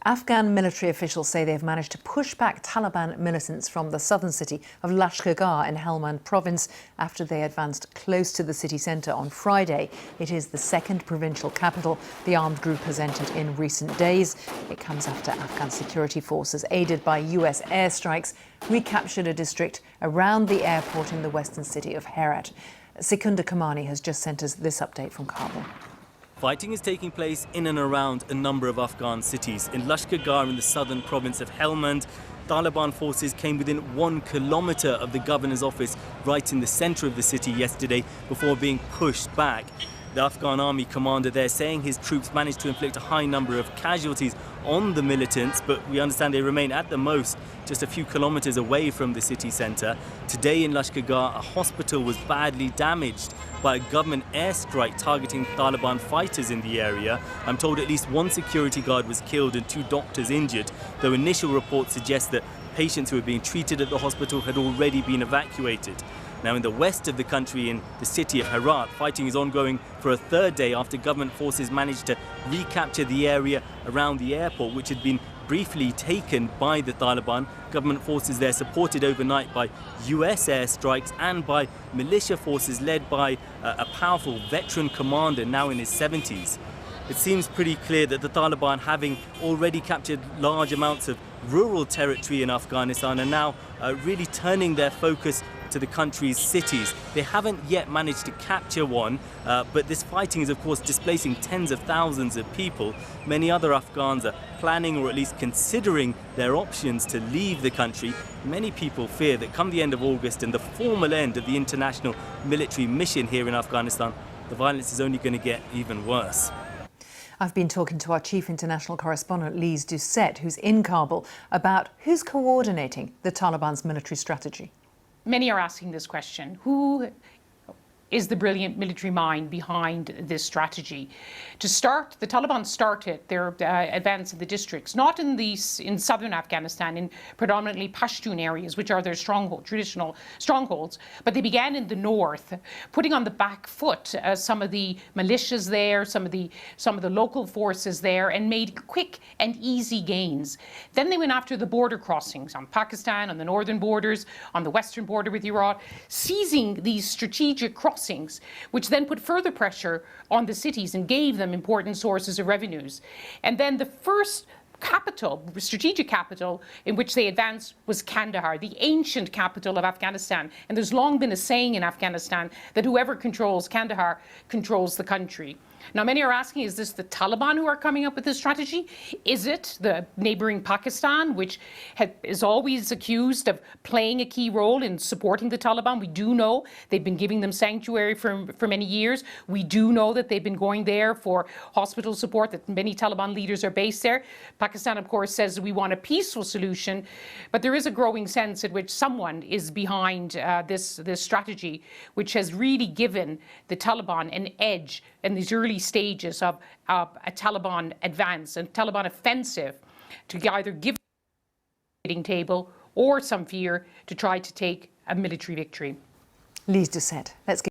Afghan military officials say they have managed to push back Taliban militants from the southern city of Lashkar Gah in Helmand province after they advanced close to the city centre on Friday. It is the second provincial capital the armed group has entered in recent days. It comes after Afghan security forces, aided by US airstrikes, recaptured a district around the airport in the western city of Herat. Sekunda Kamani has just sent us this update from Kabul. Fighting is taking place in and around a number of Afghan cities. In Lashkar Gah in the southern province of Helmand, Taliban forces came within 1 kilometre of the governor's office right in the centre of the city yesterday before being pushed back. The Afghan army commander there saying his troops managed to inflict a high number of casualties on the militants, but we understand they remain at the most just a few kilometres away from the city centre. Today in Lashkar Gah, a hospital was badly damaged by a government airstrike targeting Taliban fighters in the area. I'm told at least 1 security guard was killed and 2 doctors injured, though initial reports suggest that patients who were being treated at the hospital had already been evacuated. Now, in the west of the country, in the city of Herat, fighting is ongoing for a 3rd day after government forces managed to recapture the area around the airport, which had been briefly taken by the Taliban. Government forces there supported overnight by US airstrikes and by militia forces led by a powerful veteran commander now in his 70s. It seems pretty clear that the Taliban, having already captured large amounts of rural territory in Afghanistan, are now really turning their focus to the country's cities. They haven't yet managed to capture one, but this fighting is of course displacing tens of thousands of people. Many other Afghans are planning or at least considering their options to leave the country. Many people fear that come the end of August and the formal end of the international military mission here in Afghanistan, the violence is only going to get even worse. I've been talking to our chief international correspondent, Lise Doucette, who's in Kabul, about who's coordinating the Taliban's military strategy. Many are asking this question. Who is the brilliant military mind behind this strategy? To start, the Taliban started their advance in the districts, not in southern Afghanistan, in predominantly Pashtun areas, which are their traditional strongholds, but they began in the north, putting on the back foot some of the militias there, some of the local forces there, and made quick and easy gains. Then they went after the border crossings on Pakistan, on the northern borders, on the western border with Iran, seizing these strategic crossings, which then put further pressure on the cities and gave them important sources of revenues. And then the first capital, strategic capital, in which they advanced was Kandahar, the ancient capital of Afghanistan. And there's long been a saying in Afghanistan that whoever controls Kandahar controls the country. Now, many are asking, is this the Taliban who are coming up with this strategy? Is it the neighbouring Pakistan, which is always accused of playing a key role in supporting the Taliban? We do know they've been giving them sanctuary for many years. We do know that they've been going there for hospital support, that many Taliban leaders are based there. Pakistan, of course, says we want a peaceful solution, but there is a growing sense in which someone is behind this strategy, which has really given the Taliban an edge in these early stages of a Taliban advance and Taliban offensive to either give a table or some fear to try to take a military victory. Lise Doucette, let's get